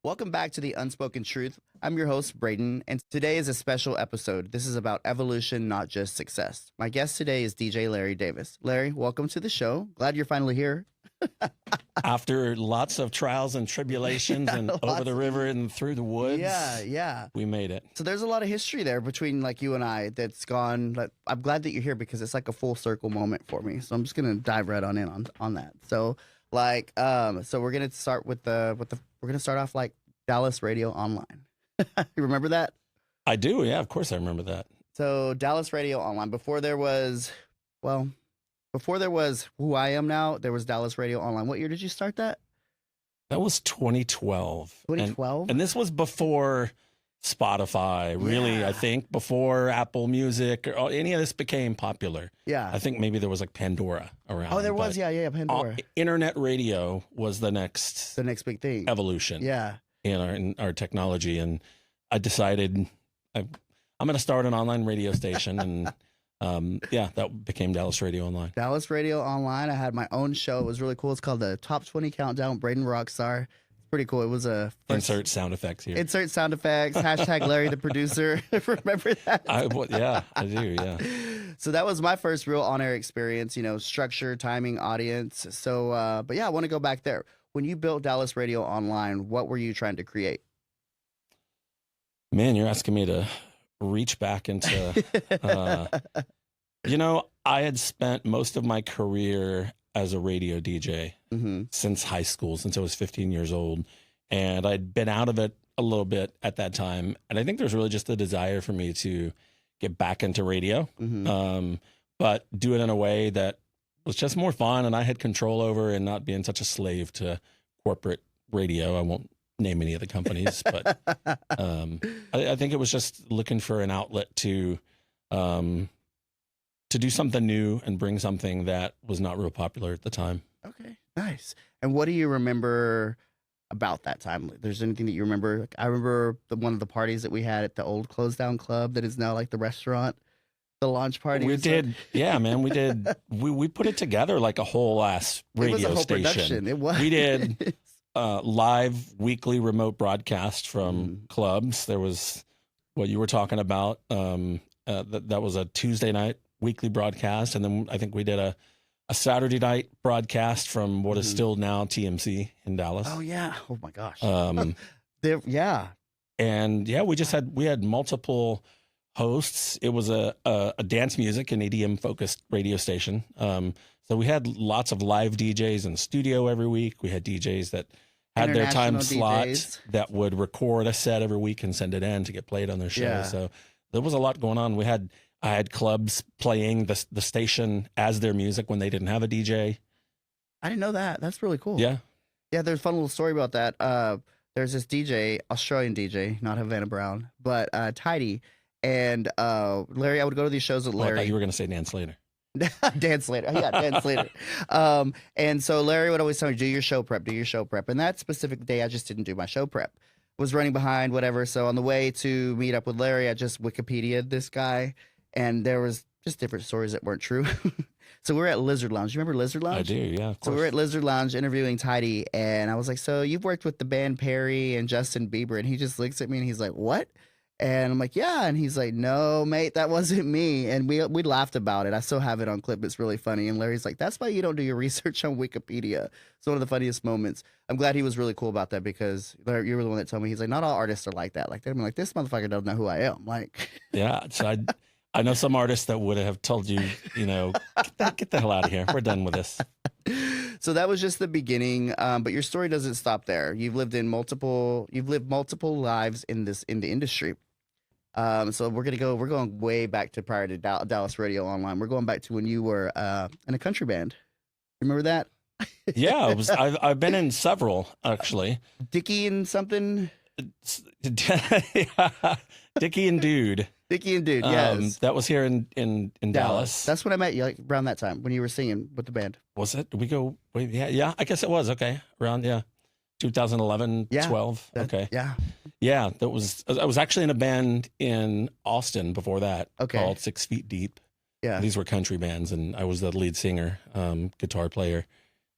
Welcome back to the Unspoken Truth. I'm your host, Breyden, and today is a special episode. This is about evolution, not just success. My guest today is DJ Larry Davis. Larry, welcome to the show. Glad you're finally here. After lots of trials and tribulations and over the river and through the woods, we made it. So there's a lot of history there between like you and I that's gone. I'm glad that you're here because it's like a full circle moment for me. So I'm just gonna dive right on in on that. So so we're gonna start with we're gonna start off like Dallas Radio Online. You remember that? I do, yeah, of course I remember that. So Dallas Radio Online, before there was who I am now, there was Dallas Radio Online. What year did you start that? That was 2012. 2012? And this was before Spotify, really, I think, before Apple Music or any of this became popular. Yeah. I think maybe there was like Pandora around. Oh, there was, yeah, Pandora. Internet radio was the next big thing. Evolution. Yeah. In our technology. And I decided I'm going to start an online radio station and that became Dallas Radio Online. Dallas Radio Online. I had my own show. It was really cool. It's called the Top 20 Countdown. Breyden Rockstar. It's pretty cool. It was a insert sound effects here. Insert sound effects. Hashtag Larry the producer. Remember that? I do. Yeah. So that was my first real on-air experience. Structure, timing, audience. So, but yeah, I want to go back there. When you built Dallas Radio Online, what were you trying to create? Man, you're asking me to reach back into, I had spent most of my career as a radio DJ since high school, since I was 15 years old. And I'd been out of it a little bit at that time. And I think there's really just a desire for me to get back into radio, but do it in a way that was just more fun and I had control over and not being such a slave to corporate radio. I won't name any of the companies, but I think it was just looking for an outlet to do something new and bring something that was not real popular at the time. Okay, nice. And what do you remember about that time? There's anything that you remember? Like, I remember one of the parties that we had at the old closed down club that is now like the restaurant. The launch party. We did. Yeah, man, we did. We put it together like a whole ass radio it was a whole station. Production. It was. We did live weekly remote broadcast from clubs. There was what you were talking about. That was a Tuesday night weekly broadcast. And then I think we did a Saturday night broadcast from what is still now TMC in Dallas. Oh, yeah. Oh, my gosh. Yeah. And yeah, we had multiple hosts. It was a dance music and EDM focused radio station. So we had lots of live DJs in the studio every week. We had DJs that had their time slot that would record a set every week and send it in to get played on their show. Yeah. So there was a lot going on. I had clubs playing the station as their music when they didn't have a DJ. I didn't know that. That's really cool. Yeah. Yeah, there's a fun little story about that. There's this DJ, Australian DJ, not Havana Brown, but Tidy. And Larry, I would go to these shows with Larry. I thought you were going to say Dan Slater. Dan Slater. Yeah, Dan Slater. And so Larry would always tell me, do your show prep. And that specific day, I just didn't do my show prep. Was running behind, whatever. So on the way to meet up with Larry, I just Wikipedia'd this guy. And there was just different stories that weren't true. So we were at Lizard Lounge. You remember Lizard Lounge? I do, yeah, of course. So we were at Lizard Lounge interviewing Tidy. And I was like, so you've worked with the band Perry and Justin Bieber. And he just looks at me and he's like, what? And I'm like, yeah. And he's like, no, mate, that wasn't me. And we laughed about it. I still have it on clip. It's really funny. And Larry's like, that's why you don't do your research on Wikipedia. It's one of the funniest moments. I'm glad he was really cool about that because Larry, you were the one that told me, he's like, not all artists are like that. Like, they're like, this motherfucker doesn't know who I am. Like, yeah. So I know some artists that would have told you, get the hell out of here. We're done with this. So that was just the beginning, but your story doesn't stop there. You've lived multiple lives in the industry. So we're going way back to prior to Dallas Radio Online. We're going back to when you were in a country band. Remember that? Yeah, I've been in several actually. Dickie and something. Dickie and Dude. Dickie and Dude. Yes, that was here in Dallas. That's when I met you, like around that time when you were singing with the band. Was it? Did we go? Wait, yeah. I guess it was. Okay, around 2011, 12. Okay. Yeah. I was actually in a band in Austin before that. Okay. Called 6 Feet Deep. Yeah. These were country bands, and I was the lead singer, guitar player.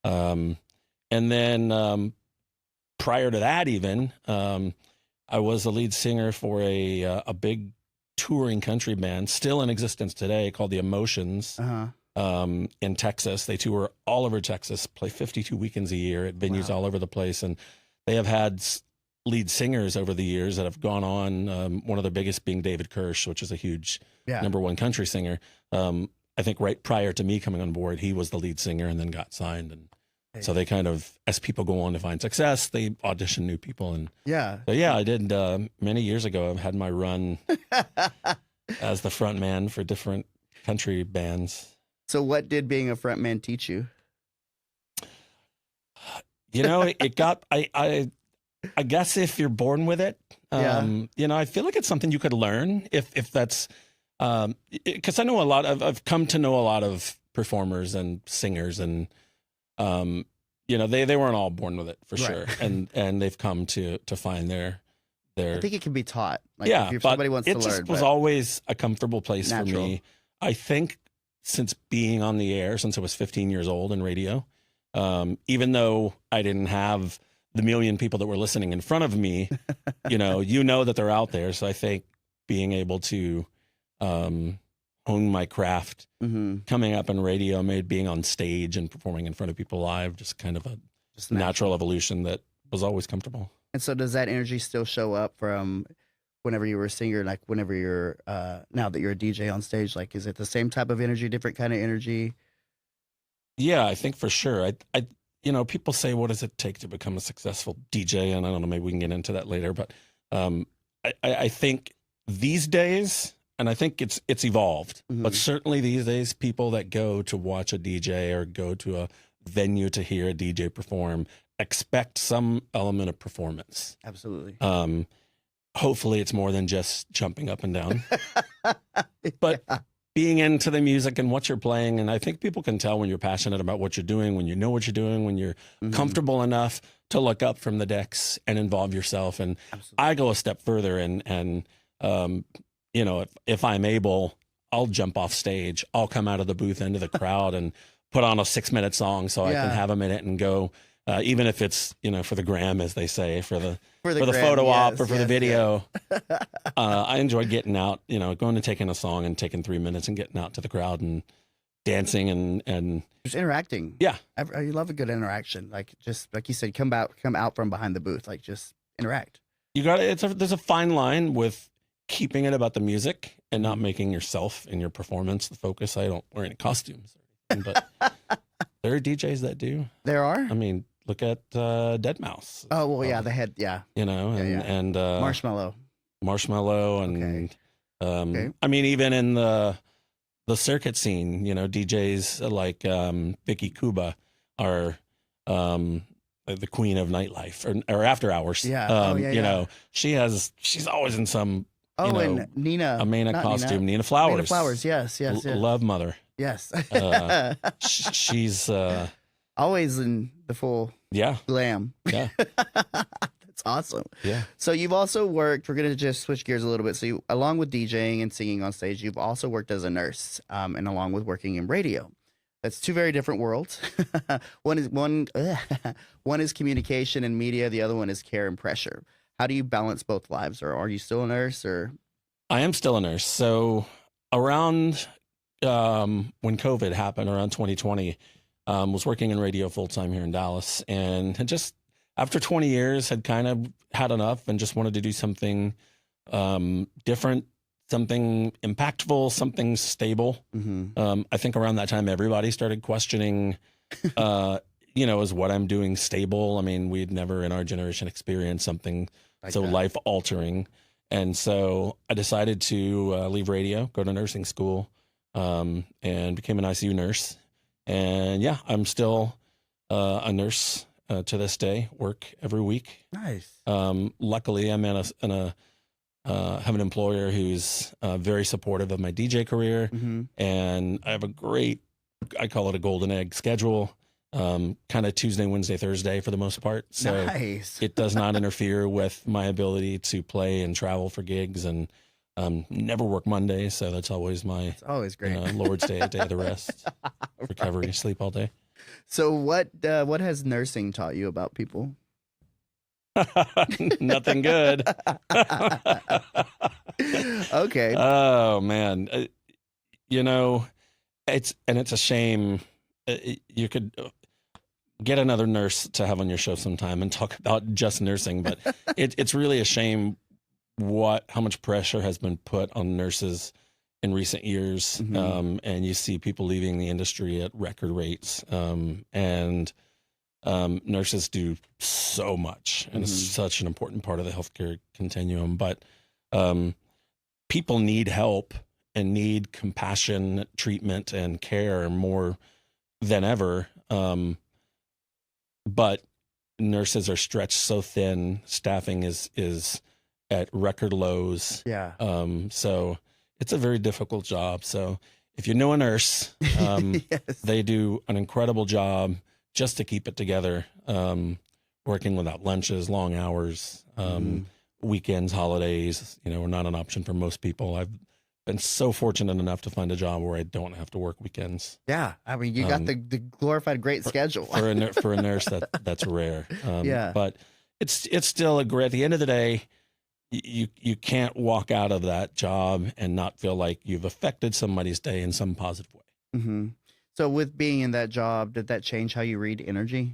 And then prior to that, even I was a lead singer for a big touring country band, still in existence today, called the Emotions. In Texas. They tour all over Texas, play 52 weekends a year at venues all over the place. And they have had lead singers over the years that have gone on, one of the biggest being David Kirsch, which is a huge #1 country singer. I think right prior to me coming on board, he was the lead singer and then got signed. And so they kind of, as people go on to find success, they audition new people. And so I did many years ago. I've had my run as the front man for different country bands. So what did being a front man teach you? You know, it got, I guess if you're born with it, you know, I feel like it's something you could learn if that's, because I know I've come to know a lot of performers and singers, and, you know, they weren't all born with it for sure. And they've come to find their, I think it can be taught. Like if but somebody wants to learn. It just was always a comfortable place for me. I think since being on the air, since I was 15 years old in radio, even though I didn't have the million people that were listening in front of me, you know that they're out there. So I think being able to hone my craft coming up in radio made being on stage and performing in front of people live just kind of a natural evolution that was always comfortable. And so does that energy still show up from whenever you were a singer, like whenever you're now that you're a DJ on stage? Like, is it the same type of energy, different kind of energy? Yeah, I think for sure. I you know, people say, what does it take to become a successful DJ? And I don't know, maybe we can get into that later, but I think these days, and I think it's evolved, but certainly these days, people that go to watch a DJ or go to a venue to hear a DJ perform expect some element of performance. Absolutely. Hopefully it's more than just jumping up and down, but being into the music and what you're playing. And I think people can tell when you're passionate about what you're doing, when you know what you're doing, when you're comfortable enough to look up from the decks and involve yourself. And I go a step further and you know, if I'm able, I'll jump off stage. I'll come out of the booth into the crowd and put on a 6-minute song so I can have a minute and go. Even if it's, you know, for the gram, as they say, for the photo op or for the video. I enjoy getting out, you know, going and taking a song and taking 3 minutes and getting out to the crowd and dancing and just interacting. Yeah. I love a good interaction. Like, just like you said, come out from behind the booth, like just interact. You got it. There's a fine line with keeping it about the music and not making yourself and your performance the focus. I don't wear any costumes or anything, but there are DJs that do. There are? I mean, look at Deadmau5. Oh, well, yeah, the head, you know, and Marshmallow, and I mean, even in the circuit scene, you know, DJs like Vicky Cuba are the queen of nightlife or after hours. You know, she's always in some and Amena costume. Nina Flowers. Nina Flowers, yes. Love Mother. Yes. She's always in the full glam. Yeah. That's awesome. Yeah. So you've also worked, we're going to just switch gears a little bit. So you, along with DJing and singing on stage, you've also worked as a nurse and along with working in radio. That's two very different worlds. One is communication and media. The other one is care and pressure. How do you balance both lives? Or are you still a nurse? Or I am still a nurse. So around when COVID happened, around 2020, was working in radio full time here in Dallas, and had just after 20 years had kind of had enough and just wanted to do something different, something impactful, something stable. I think around that time, everybody started questioning, you know, is what I'm doing stable? I mean, we'd never in our generation experienced something like so life altering. And so I decided to leave radio, go to nursing school, and became an ICU nurse. And yeah, I'm still a nurse to this day, work every week. Nice. Luckily, I'm have an employer who's very supportive of my DJ career. And I have a great, I call it a golden egg schedule, kind of Tuesday, Wednesday, Thursday for the most part. So nice. It does not interfere with my ability to play and travel for gigs, and never work Monday. So that's always great. Lord's Day, a day of the rest, recovery, sleep all day. So what has nursing taught you about people? Nothing good. Okay. Oh man, it's a shame. You could get another nurse to have on your show sometime and talk about just nursing, but it's really a shame how much pressure has been put on nurses in recent years. And you see people leaving the industry at record rates. And nurses do so much, and it's such an important part of the healthcare continuum. But people need help and need compassion, treatment, and care more than ever. But nurses are stretched so thin. Staffing is at record lows. Yeah. So it's a very difficult job. So if you know a nurse, Yes. they do an incredible job just to keep it together, working without lunches, long hours, weekends, holidays, are not an option for most people. I've been so fortunate enough to find a job where I don't have to work weekends. Yeah. I mean, you got the glorified great schedule. For a nurse, that's rare. Yeah. But it's still at the end of the day, you can't walk out of that job and not feel like you've affected somebody's day in some positive way. So with being in that job, did that change how you read energy?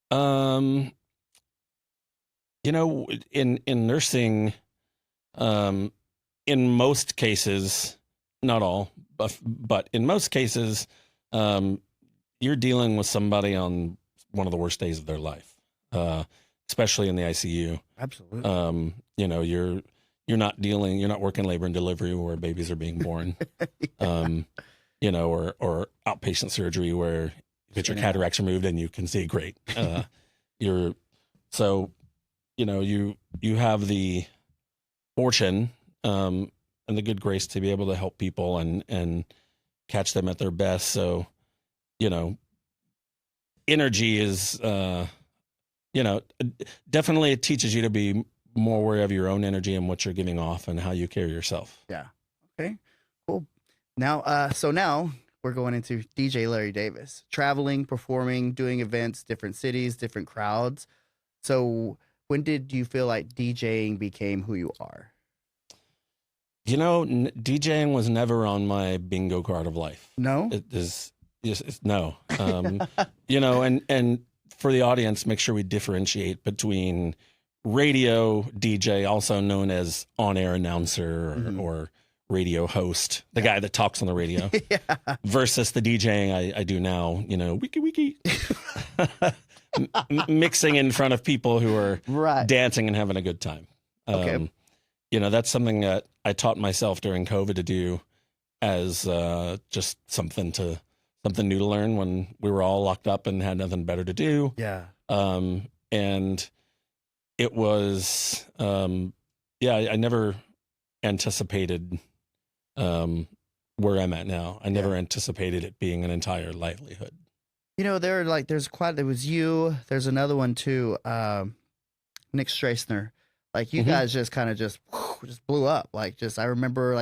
In nursing, in most cases, not all, but in most cases, you're dealing with somebody on one of the worst days of their life, especially in the ICU. Absolutely. You're not working labor and delivery where babies are being born, or outpatient surgery where you get your cataracts removed and you can see great. You have the fortune and the good grace to be able to help people and catch them at their best. So, energy is, definitely it teaches you to be more aware of your own energy and what you're giving off and how you carry yourself. Yeah. Okay, cool. Now, now we're going into DJ Larry Davis, traveling, performing, doing events, different cities, different crowds. So when did you feel like DJing became who you are? DJing was never on my bingo card of life. No? It is no. And for the audience, make sure we differentiate between radio DJ, also known as on-air announcer or radio host, the guy that talks on the radio, versus the DJing I do now, wiki, mixing in front of people who are dancing and having a good time. Okay. That's something that I taught myself during COVID to do as just something new to learn when we were all locked up and had nothing better to do. Yeah. And it was, I never anticipated where I'm at now. I never anticipated it being an entire livelihood. There was you, there's another one too, Nick Strasner. Like you guys just kind of just blew up. I remember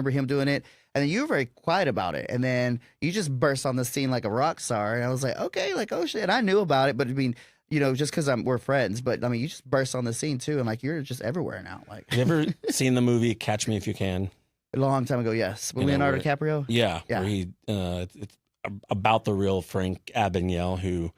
him doing it, and then you were very quiet about it, and then you just burst on the scene like a rock star, and I was like, okay, like, oh shit, and I knew about it, but I mean, just because we're friends, but I mean, you just burst on the scene too, and like you're just everywhere now. Like, have you ever seen the movie Catch Me If You Can? A long time ago, yes. With Leonardo DiCaprio. Yeah. Where it's about the real Frank Abagnale who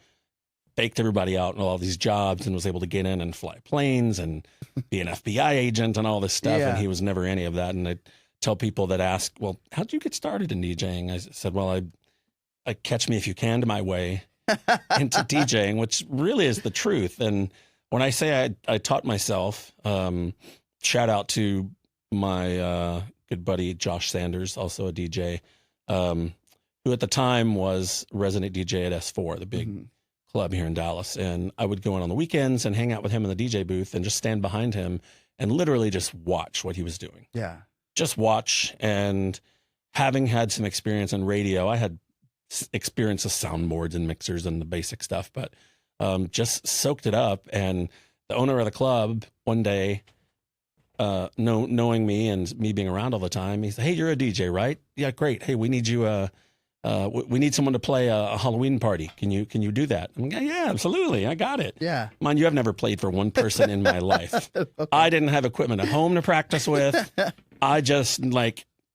faked everybody out in all these jobs and was able to get in and fly planes and be an FBI agent and all this stuff. And he was never any of that. And I tell people that ask, well, how'd you get started in DJing? I said, well, I catch me if you can to my way into DJing, which really is the truth. And when I say I taught myself, shout out to my good buddy, Josh Sanders, also a DJ, who at the time was resident DJ at S4, the big club here in Dallas. And I would go in on the weekends and hang out with him in the DJ booth and just stand behind him and literally just watch what he was doing. Yeah. Just watch. And having had some experience in radio, I had experience with soundboards and mixers and the basic stuff, but just soaked it up. And the owner of the club one day, knowing me and me being around all the time, he said, hey, you're a DJ, right? Yeah, great. Hey, we need you we need someone to play a Halloween party. Can you do that? I'm like, yeah, absolutely. I got it. Yeah. Mind you, I've never played for one person in my life. Okay. I didn't have equipment at home to practice with. I just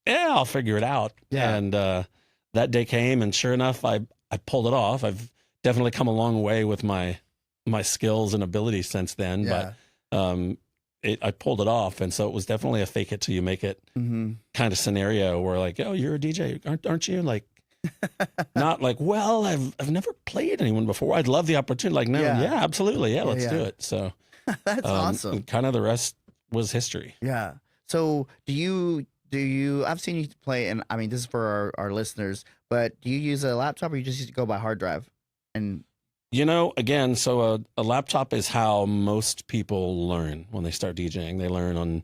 I'll figure it out. Yeah. And that day came, and sure enough, I pulled it off. I've definitely come a long way with my skills and abilities since then. Yeah. But I pulled it off, and so it was definitely a fake it till you make it kind of scenario where like, oh, you're a DJ, aren't you? Like, not like, well, I've never played anyone before. I'd love the opportunity. Like, no, yeah, absolutely, yeah, let's do it. So that's awesome. Kind of the rest was history. Yeah. So do you? I've seen you play, and I mean, this is for our listeners. But do you use a laptop, or you just go by hard drive? And again, so a laptop is how most people learn when they start DJing. They learn on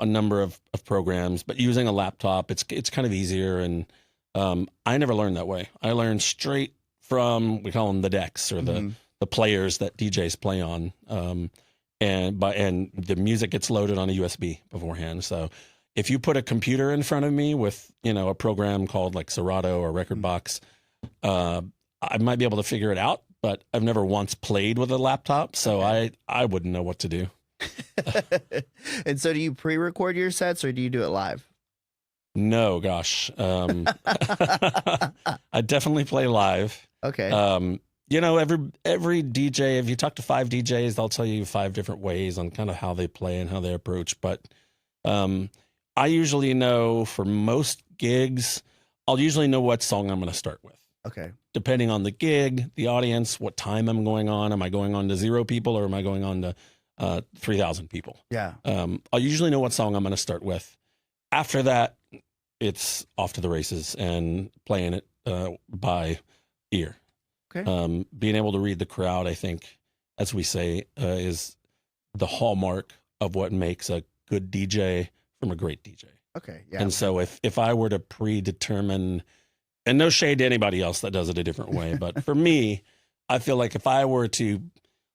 a number of programs, but using a laptop, it's kind of easier. And I never learned that way. I learned straight from, we call them the decks, or the players that DJs play on. And the music gets loaded on a USB beforehand. So if you put a computer in front of me with, a program called like Serato or Rekordbox, I might be able to figure it out, but I've never once played with a laptop, so I wouldn't know what to do. And so do you pre-record your sets, or do you do it live? No, gosh. I definitely play live. Okay. Every DJ, if you talk to 5 DJs, they'll tell you 5 different ways on kind of how they play and how they approach. But I usually know for most gigs, I'll usually know what song I'm going to start with. Okay. Depending on the gig, the audience, what time I'm going on. Am I going on to 0 people, or am I going on to 3,000 people? Yeah. I'll usually know what song I'm going to start with. After that, it's off to the races and playing it by ear. Okay. Being able to read the crowd, I think, as we say, is the hallmark of what makes a good DJ from a great DJ. Okay. Yeah. And so if I were to predetermine, and no shade to anybody else that does it a different way, but for me, I feel like if I were to,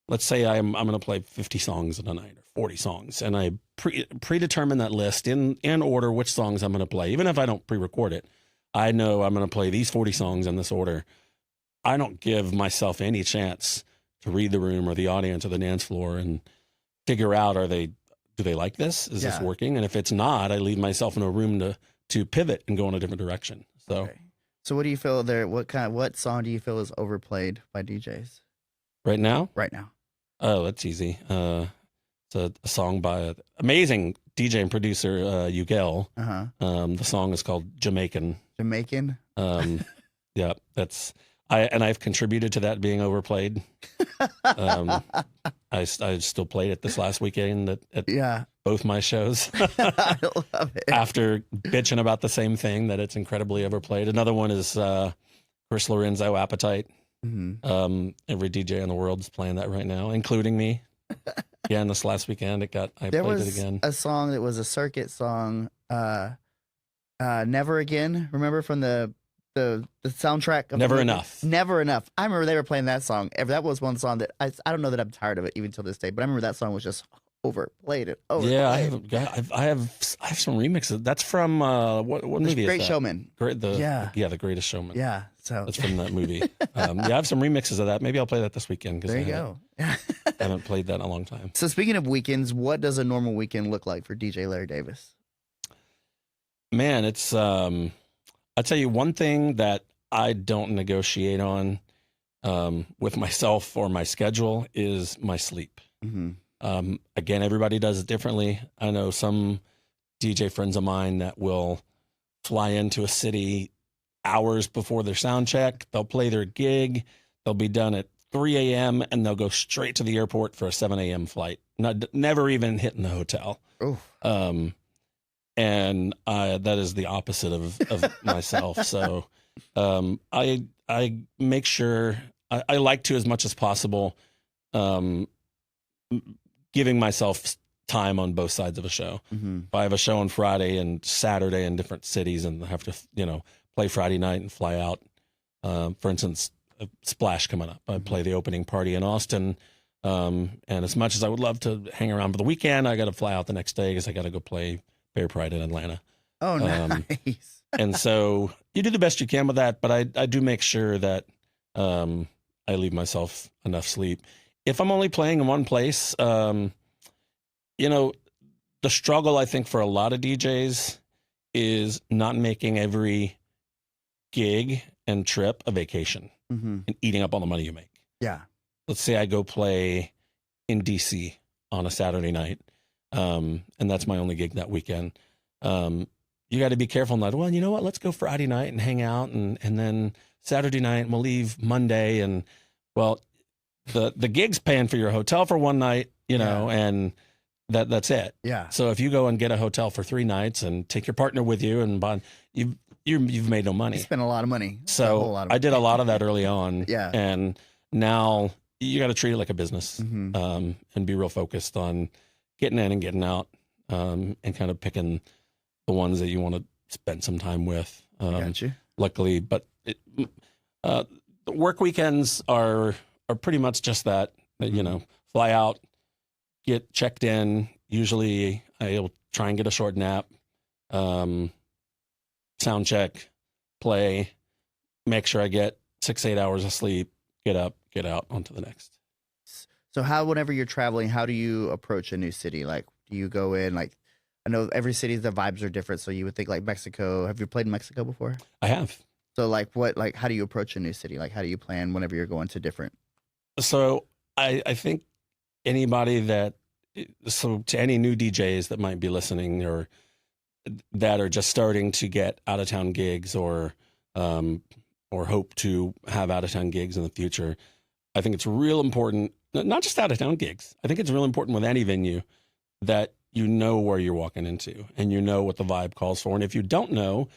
let's say I'm going to play 50 songs in a night or 40 songs, and I predetermine that list in order which songs I'm going to play, even if I don't pre-record it, I know I'm going to play these 40 songs in this order. I don't give myself any chance to read the room or the audience or the dance floor and figure out, do they like this? Is this working? And if it's not, I leave myself in a room to pivot and go in a different direction. So. Okay. So what do you feel there? What song do you feel is overplayed by DJs right now? Right now. Oh, that's easy. It's a song by an amazing DJ and producer, Ugel. The song is called Jamaican. Jamaican. Yeah, I've contributed to that being overplayed. I still played it this last weekend at both my shows. I love it. After bitching about the same thing, that it's incredibly overplayed. Another one is Chris Lorenzo, Appetite. Every DJ in the world is playing that right now, including me. Yeah, and this last weekend I played it again. A song that was a circuit song, Never Again. Remember from the soundtrack of Never Enough. Never Enough. I remember they were playing that song. That was one song that I don't know that I'm tired of it even till this day, but I remember that song was just overplayed. Yeah, I have some remixes. That's from what movie Great is that? Showman. The Greatest Showman. Yeah, so that's from that movie. I have some remixes of that. Maybe I'll play that this weekend. There you go. I haven't played that in a long time. So speaking of weekends, what does a normal weekend look like for DJ Larry Davis? Man, it's I'll tell you one thing that I don't negotiate on with myself or my schedule is my sleep. Again, everybody does it differently. I know some DJ friends of mine that will fly into a city hours before their sound check. They'll play their gig. They'll be done at 3 a.m. and they'll go straight to the airport for a 7 a.m. flight. Never even hitting the hotel. And that is the opposite of myself. So I make sure I like to, as much as possible, giving myself time on both sides of a show. If I have a show on Friday and Saturday in different cities and have to, play Friday night and fly out, for instance, Splash coming up, I play the opening party in Austin. And as much as I would love to hang around for the weekend, I got to fly out the next day because I got to go play Bear Pride in Atlanta. Oh, nice. And so, you do the best you can with that, but I do make sure that I leave myself enough sleep. If I'm only playing in one place, you know, the struggle I think for a lot of DJs is not making every gig and trip a vacation and eating up all the money you make. Yeah. Let's say I go play in DC on a Saturday night, and that's my only gig that weekend. You got to be careful not, well, you know what, let's go Friday night and hang out, and then Saturday night and we'll leave Monday. And well, the gig's paying for your hotel for one night, you know, and that's it. Yeah. So if you go and get a hotel for 3 nights and take your partner with you and bond, you've made no money. You spent a lot of money. So I did a lot of that early on. Yeah. And now you got to treat it like a business, and be real focused on getting in and getting out, and kind of picking the ones that you want to spend some time with. Got you. Luckily, but the work weekends are pretty much just that, you know, fly out, get checked in. Usually I'll try and get a short nap, sound check, play, make sure I get 6-8 hours of sleep, get up, get out onto the next. So whenever you're traveling, how do you approach a new city? Like, do you go in, like, I know every city, the vibes are different. So you would think like Mexico. Have you played in Mexico before? I have. So how do you approach a new city? Like, how do you plan whenever you're going to different? So I think to any new DJs that might be listening or that are just starting to get out of town gigs or hope to have out of town gigs in the future, I think it's real important, not just out of town gigs. I think it's real important with any venue that you know where you're walking into and you know what the vibe calls for. And if you don't know,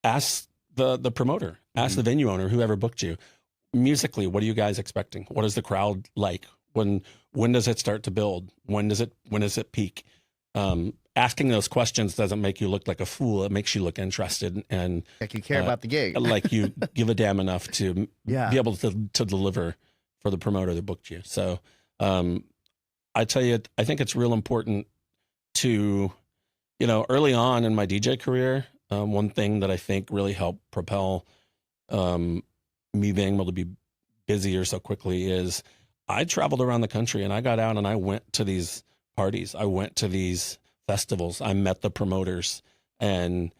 ask the promoter, ask the venue owner, whoever booked you. Musically, what are you guys expecting? What is the crowd like? When does it start to build? When does it peak? Asking those questions doesn't make you look like a fool. It makes you look interested and like you care about the gig. Like you give a damn enough to be able to deliver for the promoter that booked you. So I tell you, I think it's real important to, you know, early on in my DJ career, one thing that I think really helped propel me being able to be busier so quickly is I traveled around the country and I got out and I went to these parties. I went to these festivals. I met the promoters and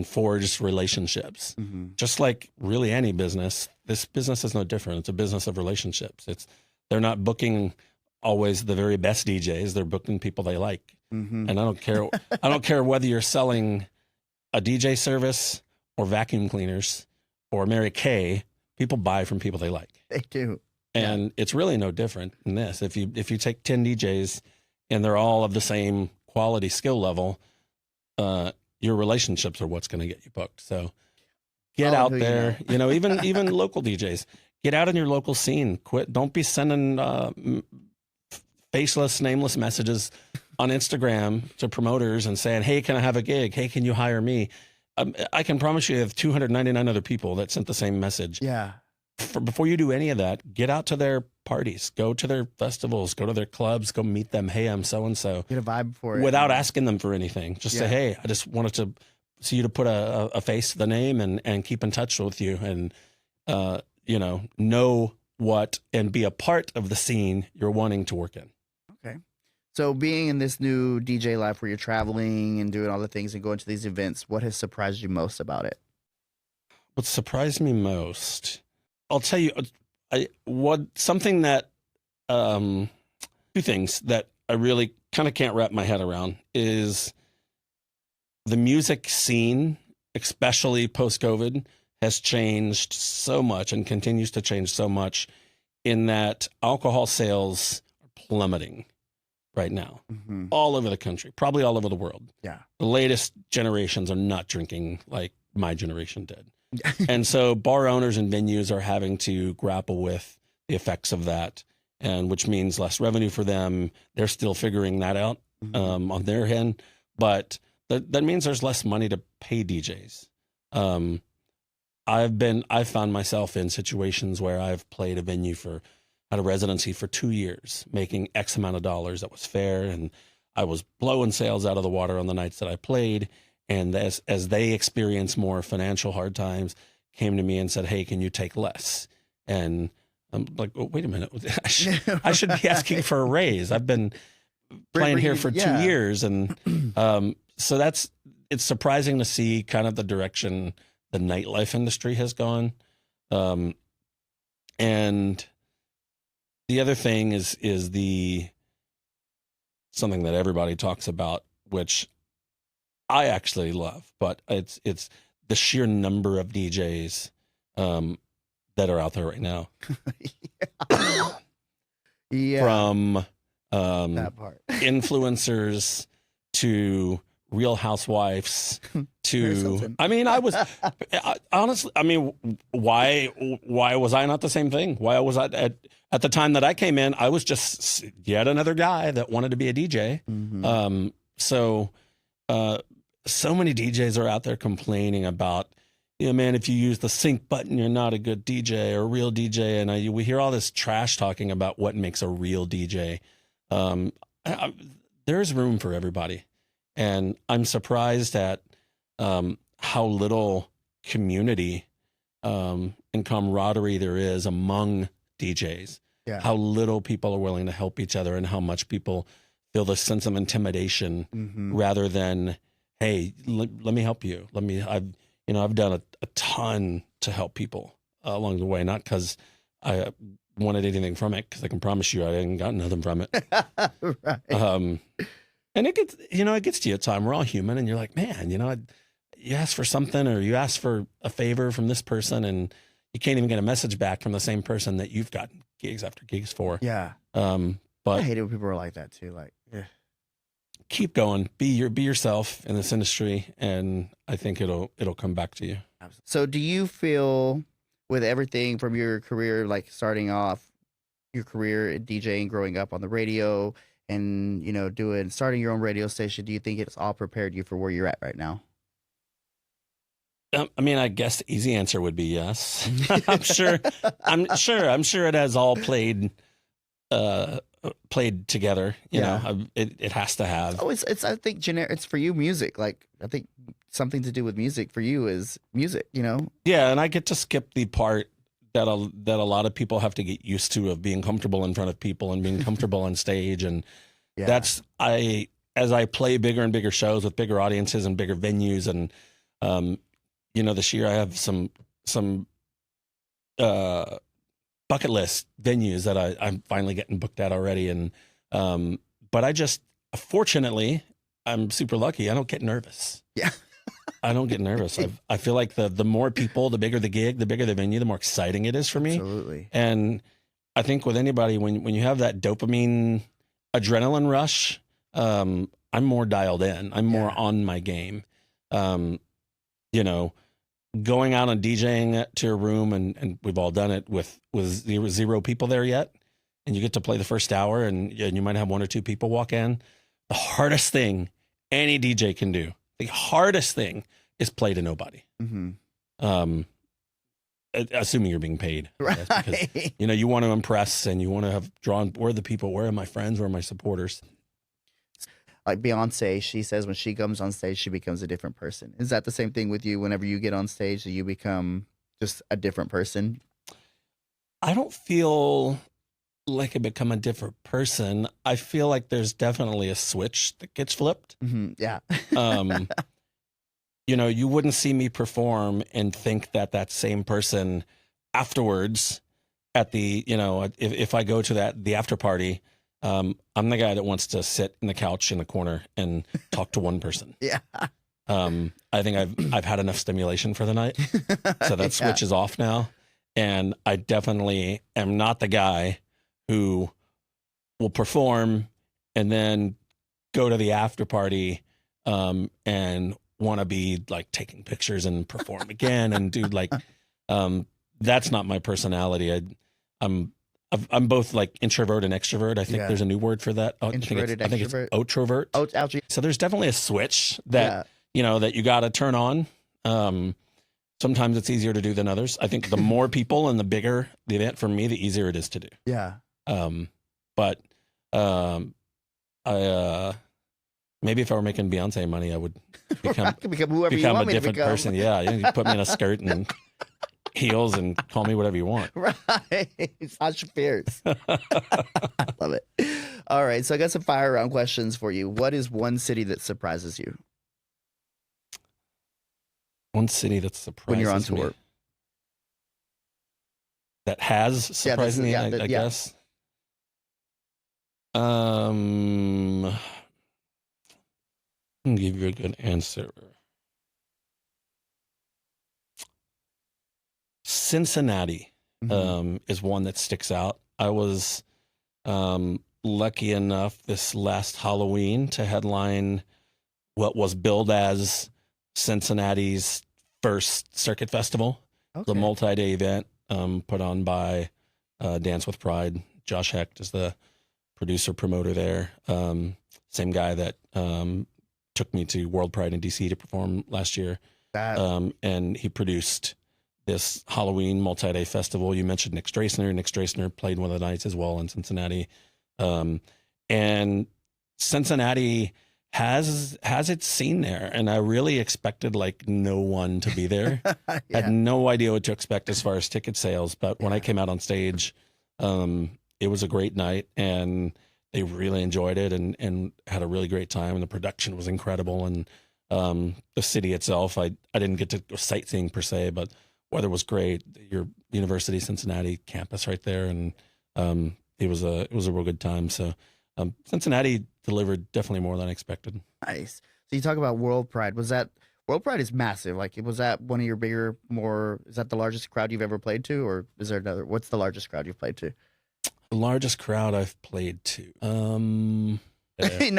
forged relationships. Just like really any business, this business is no different. It's a business of relationships. They're not booking always the very best DJs. They're booking people they like. And I don't care. I don't care whether you're selling a DJ service or vacuum cleaners or Mary Kay. People buy from people they like. They do. And it's really no different in this. If you take 10 DJs and they're all of the same quality skill level, your relationships are what's going to get you booked. So get out there, you know, even local DJs, get out in your local scene. Don't be sending faceless, nameless messages on Instagram to promoters and saying, hey, can I have a gig? Hey, can you hire me? I can promise you have 299 other people that sent the same message. Yeah. Before you do any of that, get out to their parties, go to their festivals, go to their clubs, go meet them. Hey, I'm so-and-so. Get a vibe for it. Without asking them for anything. Just say, hey, I just wanted to see you to put a face to the name and keep in touch with you and, you know what and be a part of the scene you're wanting to work in. Okay. So being in this new DJ life where you're traveling and doing all the things and going to these events, what has surprised you most about it? What surprised me most, I'll tell you, something that, 2 things that I really kind of can't wrap my head around is the music scene, especially post-COVID, has changed so much and continues to change so much in that alcohol sales are plummeting right now, all over the country, probably all over the world. Yeah. The latest generations are not drinking like my generation did. And so bar owners and venues are having to grapple with the effects of that, and which means less revenue for them. They're still figuring that out on their end, but that means there's less money to pay DJs. I've found myself in situations where I've played a venue had a residency for 2 years, making X amount of dollars that was fair, and I was blowing sales out of the water on the nights that I played. and as they experience more financial hard times, came to me and said, "Hey, can you take less?" And I'm like, "Oh, wait a minute, I should be asking for a raise. I've been playing here for 2 years," and so it's surprising to see kind of the direction the nightlife industry has gone. And the other thing is something that everybody talks about, which I actually love, but it's the sheer number of DJs that are out there right now. Yeah. From that part. influencers to Real Housewives to, I mean, honestly, I mean, why was I not the same thing? Why was I at the time that I came in, I was just yet another guy that wanted to be a DJ. Mm-hmm. So many DJs are out there complaining about, man, if you use the sync button, you're not a good DJ or a real DJ. And we hear all this trash talking about what makes a real DJ. There's room for everybody. And I'm surprised at how little community and camaraderie there is among DJs. Yeah. How little people are willing to help each other, and how much people feel this sense of intimidation rather than, hey, let me help you. I've done a ton to help people along the way, not because I wanted anything from it, because I can promise you I didn't got nothing from it. Right. And it gets to you at time. We're all human, and you're like, man, you ask for something, or you ask for a favor from this person, and you can't even get a message back from the same person that you've gotten gigs after gigs for. Yeah. But I hate it when people are like that too. Like, keep going, be yourself in this industry, and I think it'll come back to you. So do you feel, with everything from your career, like starting off your career in DJing, growing up on the radio, and starting your own radio station, do you think it's all prepared you for where you're at right now? I mean, I guess the easy answer would be yes. I'm sure it has all played together. You know, it has to have. Oh, it's I think it's for you, music. Like, I think something to do with music for you is music. Yeah, and I get to skip the part that a lot of people have to get used to, of being comfortable in front of people and being comfortable on stage, and as I play bigger and bigger shows with bigger audiences and bigger venues, and this year I have some bucket list venues that I'm finally getting booked at already, and but fortunately, I'm super lucky. I don't get nervous. Yeah. I don't get nervous. I feel like the more people, the bigger the gig, the bigger the venue, the more exciting it is for me. Absolutely. And I think with anybody, when you have that dopamine adrenaline rush, I'm more dialed in. I'm more on my game. Going out and DJing to a room, and we've all done it with zero people there yet, and you get to play the first hour, and you might have one or two people walk in. The hardest thing any DJ can do, the hardest thing, is play to nobody. Mm-hmm. Assuming you're being paid, right? Because you want to impress, and you want to have drawn. Where are the people? Where are my friends? Where are my supporters? Like Beyonce, she says when she comes on stage, she becomes a different person. Is that the same thing with you? Whenever you get on stage, do you become just a different person? I don't feel like I become a different person. I feel like there's definitely a switch that gets flipped. Mm-hmm. Yeah. You wouldn't see me perform and think that same person afterwards at the, if I go to the after party, I'm the guy that wants to sit in the couch in the corner and talk to one person. Yeah. I think I've had enough stimulation for the night. So that switch is off now. And I definitely am not the guy who will perform and then go to the after party and want to be like taking pictures and perform again and do that's not my personality. I'm both like introvert and extrovert. I think there's a new word for that. Introverted, I think it's outrovert. Ouchie. So there's definitely a switch that that you got to turn on. Sometimes it's easier to do than others. I think the more people and the bigger the event, for me, the easier it is to do. Yeah. I Maybe if I were making Beyonce money, I would become whoever you want a different person. Yeah, you put me in a skirt and heels and call me whatever you want. Right. Sasha Fierce. I love it. All right. So I got some fire round questions for you. What is one city that surprises you? One city that surprises when you're on me. tour. That has surprised me, I guess. I'm gonna give you a good answer. Cincinnati is one that sticks out. I was lucky enough this last Halloween to headline what was billed as Cincinnati's first circuit festival. Okay. The multi-day event put on by Dance with Pride. Josh Hecht is the producer promoter there. Same guy that took me to World Pride in DC to perform last year. And he produced this Halloween multi-day festival. You mentioned Nick Strasner. Nick Strasner played one of the nights as well in Cincinnati. And Cincinnati has its scene there. And I really expected like no one to be there. Yeah. Had no idea what to expect as far as ticket sales. But when I came out on stage, it was a great night and they really enjoyed it and had a really great time. And the production was incredible. And the city itself, I didn't get to go sightseeing per se, but weather was great. Your University of Cincinnati campus right there. And it was a real good time. So Cincinnati delivered definitely more than I expected. Nice. So you talk about World Pride. World Pride is massive. Like, was that one of your bigger, is that the largest crowd you've ever played to? Or is there another? What's the largest crowd you've played to? The largest crowd I've played to. No,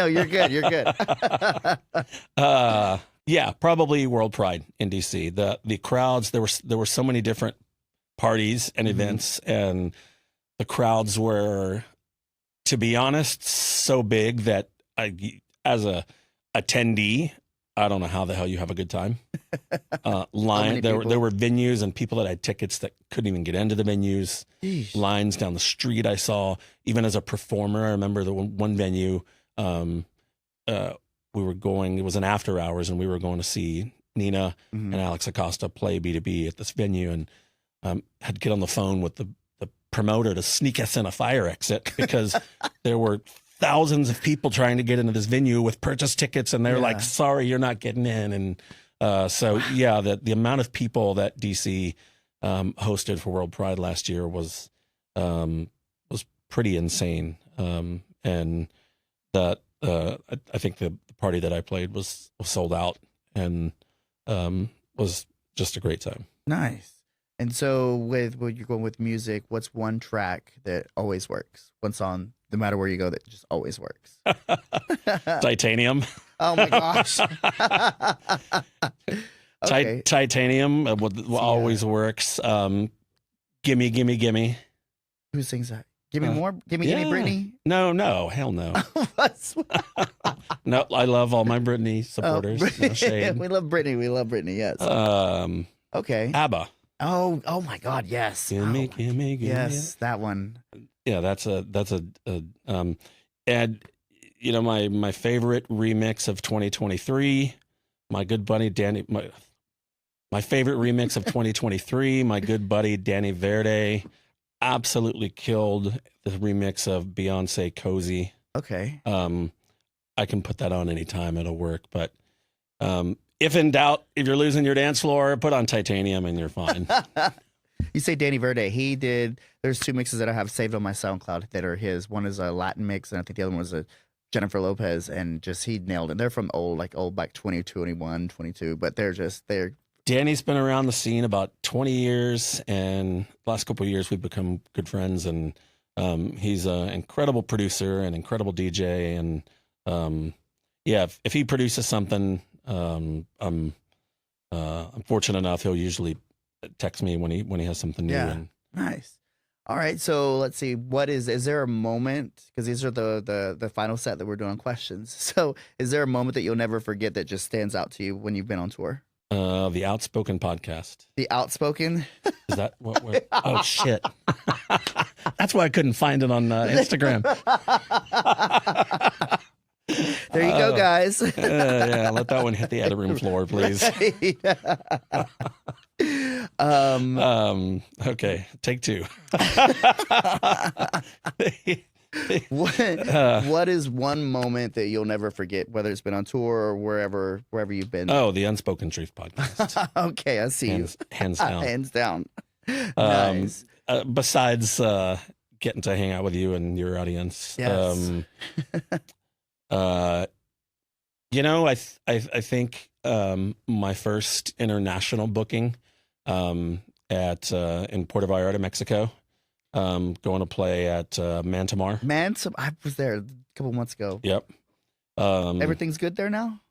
you're good. You're good. Yeah, probably World Pride in DC. The crowds, there were so many different parties and events, and the crowds were, to be honest, so big that as a attendee, I don't know how the hell you have a good time. There were venues and people that had tickets that couldn't even get into the venues. Jeez. Lines down the street I saw. Even as a performer, I remember the one venue, we were going, it was an after hours, and we were going to see Nina and Alex Acosta play B2B at this venue, and had to get on the phone with the promoter to sneak us in a fire exit because there were thousands of people trying to get into this venue with purchase tickets, and they're like, sorry, you're not getting in. And so the amount of people that DC hosted for World Pride last year was pretty insane. And that I think the party that I played was sold out and was just a great time. Nice. And so when you're going with music, what's one track that always works? One song, no matter where you go, that just always works? Titanium. Oh my gosh. Okay. Titanium always works. Gimme, gimme, gimme. Who sings that? Give me more? Gimme, gimme, Britney? No, hell no. No, I love all my Britney supporters. No shade. We love Britney, yes. Okay. ABBA. Oh my God, yes. Gimme. Yes, that one. Yeah, that's a and you know, my favorite remix of 2023, my good buddy Danny, my favorite remix of 2023, my good buddy Danny Verde absolutely killed the remix of Beyonce Cozy. Okay. I can put that on anytime, it'll work, but if in doubt, if you're losing your dance floor, put on Titanium and you're fine. You say Danny Verde. There's two mixes that I have saved on my SoundCloud that are his. One is a Latin mix, and I think the other one was a Jennifer Lopez, and just he nailed it. They're from old 2021, 22, but they're Danny's been around the scene about 20 years, and the last couple of years we've become good friends, and he's an incredible producer and incredible DJ, and if he produces something, I'm fortunate enough he'll usually text me when he has something new. Yeah, nice. All right, so let's see. Is there a moment, because these are the final set that we're doing questions. So is there a moment that you'll never forget that just stands out to you when you've been on tour? The Outspoken podcast. The Outspoken? Is that what we're... Oh, shit. That's why I couldn't find it on Instagram. There you go, guys. Yeah, let that one hit the edit room floor, please. Okay, take two. What is one moment that you'll never forget, whether it's been on tour or wherever you've been? Oh, the Unspoken Truth Podcast. Okay, I see you. Hands down. Hands down. Nice. Besides getting to hang out with you and your audience, Yes. I think my first international booking at in Puerto Vallarta, Mexico. Going to play at Mantamar. I was there a couple months ago. Yep. Everything's good there now?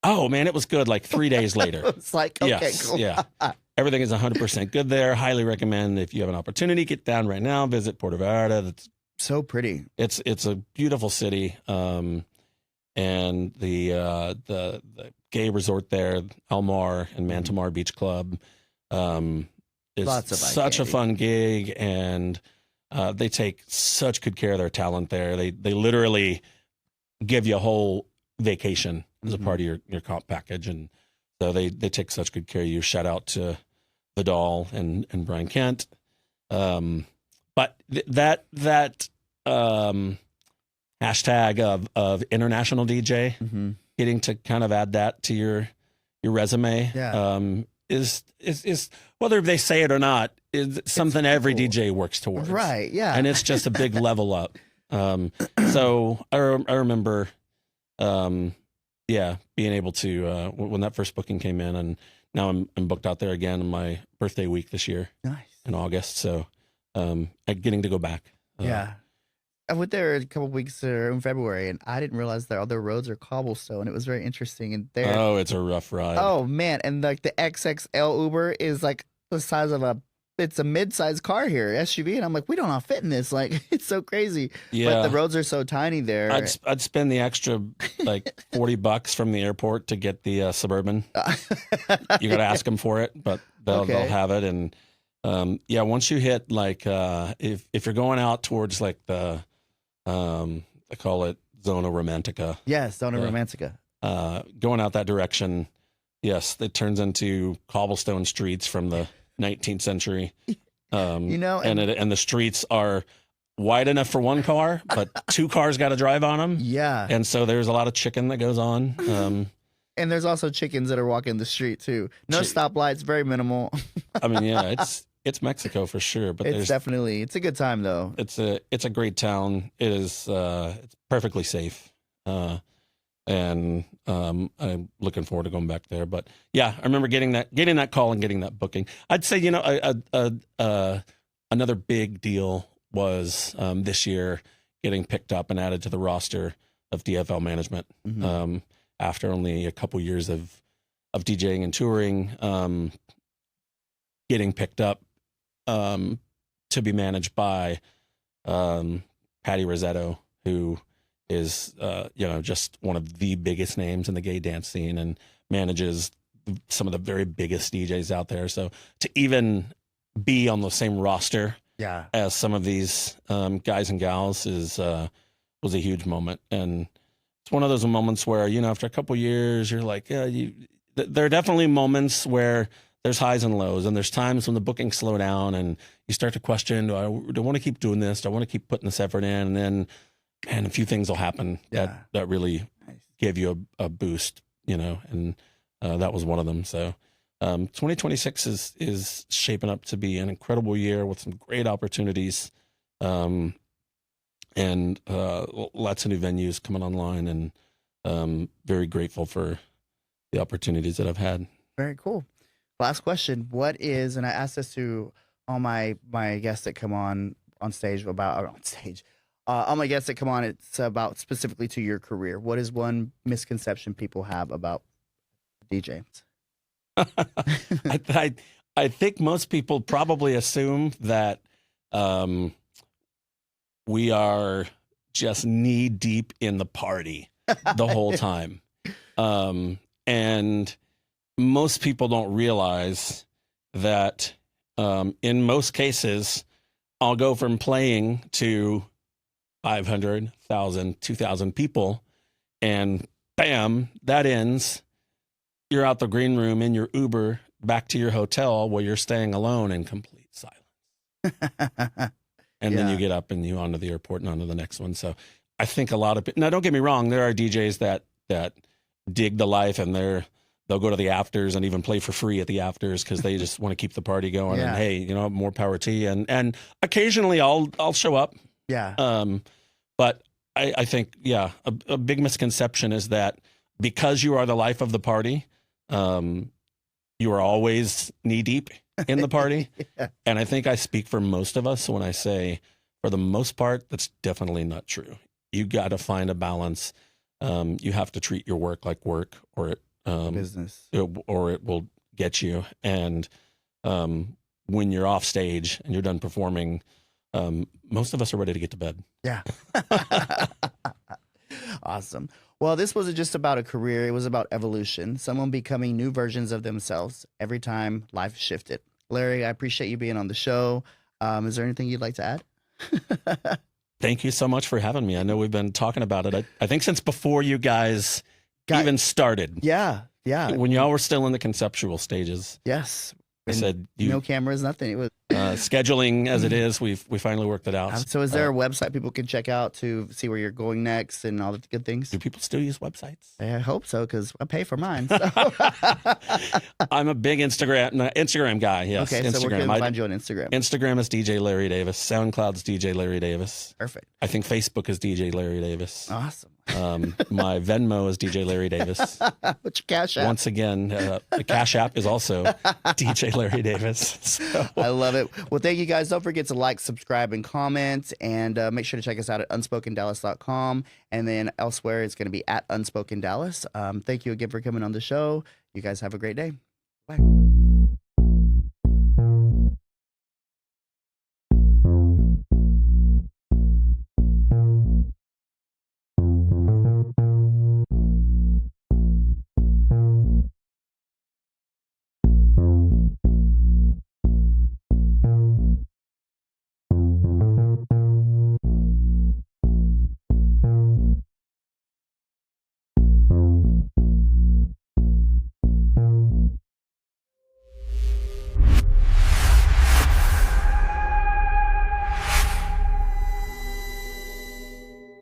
Oh, man, it was good like 3 days later. It's like, okay, yes, cool. Yeah. Everything is 100% good there. Highly recommend if you have an opportunity, get down right now, visit Puerto Vallarta. That's so pretty. It's a beautiful city. And the gay resort there, El Mar and Mantamar Beach Club, is such a fun gig, and they take such good care of their talent there. They literally give you a whole vacation as a part of your comp package, and so they take such good care of you. Shout out to Vidal and Brian Kent. But that hashtag of international DJ, getting to kind of add that to your resume, is whether they say it or not, is something every DJ works towards. Right, yeah. And it's just a big level up. So I remember, being able to, when that first booking came in, and now I'm booked out there again on my birthday week this year. Nice. In August. So getting to go back. Yeah. I went there a couple weeks in February, and I didn't realize that all the roads are cobblestone. It was very interesting. And there, oh, it's a rough ride. Oh man, and like the XXL Uber is like the size of it's a mid-sized car here, SUV, and I'm like, we don't all fit in this. Like, it's so crazy. Yeah, but the roads are so tiny there. I'd spend the extra like $40 from the airport to get the Suburban. You got to ask them for it, but they'll have it. And once you hit like if you're going out towards like the I call it Zona Romantica. Yes, Zona Romantica. Going out that direction, yes, it turns into cobblestone streets from the 19th century. And the streets are wide enough for one car, but two cars got to drive on them. Yeah. And so there's a lot of chicken that goes on. And there's also chickens that are walking the street too. No stoplights, very minimal. I mean, yeah, it's Mexico for sure, but it's a good time though. It's a great town. It is it's perfectly safe. And I'm looking forward to going back there. But yeah, I remember getting that call and getting that booking. I'd say, another big deal was this year getting picked up and added to the roster of DFL management. After only a couple years of DJing and touring, getting picked up to be managed by Patty Rossetto, who is just one of the biggest names in the gay dance scene and manages some of the very biggest DJs out there. So to even be on the same roster as some of these guys and gals was a huge moment. And it's one of those moments where, after a couple years, you're like, there are definitely moments where there's highs and lows, and there's times when the bookings slow down and you start to question, do I want to keep doing this? Do I want to keep putting this effort in? And then, man, a few things will happen that really give you a boost, and that was one of them. So 2026 is shaping up to be an incredible year with some great opportunities, and lots of new venues coming online, and very grateful for the opportunities that I've had. Very cool. Last question. What is, and I asked this to all my guests that come on stage all my guests that come on, it's about specifically to your career. What is one misconception people have about DJ? I think most people probably assume that we are just knee deep in the party the whole time. And most people don't realize that in most cases, I'll go from playing to 500, 1,000, 2,000 people and bam, that ends. You're out the green room in your Uber back to your hotel where you're staying alone in complete silence. And then you get up and you onto the airport and onto the next one. So I think a lot of people, now don't get me wrong, there are DJs that dig the life and they'll go to the afters and even play for free at the afters because they just want to keep the party going. And hey, you know, more power to you. And occasionally I'll show up. Yeah. But I think, a big misconception is that because you are the life of the party, you are always knee deep in the party. And I think I speak for most of us when I say, for the most part, that's definitely not true. You got to find a balance. You have to treat your work like work, or it business, or it will get you. And when you're off stage and you're done performing, most of us are ready to get to bed. Yeah. Awesome. Well, this wasn't just about a career. It was about evolution, someone becoming new versions of themselves every time life shifted. Larry, I appreciate you being on the show. Is there anything you'd like to add? Thank you so much for having me. I know we've been talking about it. I think since before you guys even started. Yeah. When y'all were still in the conceptual stages. Yes. I said, no cameras, nothing. It was scheduling as it is. We finally worked it out. So is there a website people can check out to see where you're going next and all the good things? Do people still use websites? I hope so, because I pay for mine. So. I'm a big Instagram guy. Yes. Okay, Instagram. so where can we find you on Instagram? Instagram is DJ Larry Davis. SoundCloud's DJ Larry Davis. Perfect. I think Facebook is DJ Larry Davis. Awesome. My Venmo is DJ Larry Davis. What's your Cash App? Once again, the Cash App is also DJ Larry Davis. So. I love it. Well, thank you guys. Don't forget to like, subscribe, and comment. And make sure to check us out at unspokendallas.com. And then elsewhere, it's going to be at Unspoken Dallas. Thank you again for coming on the show. You guys have a great day. Bye.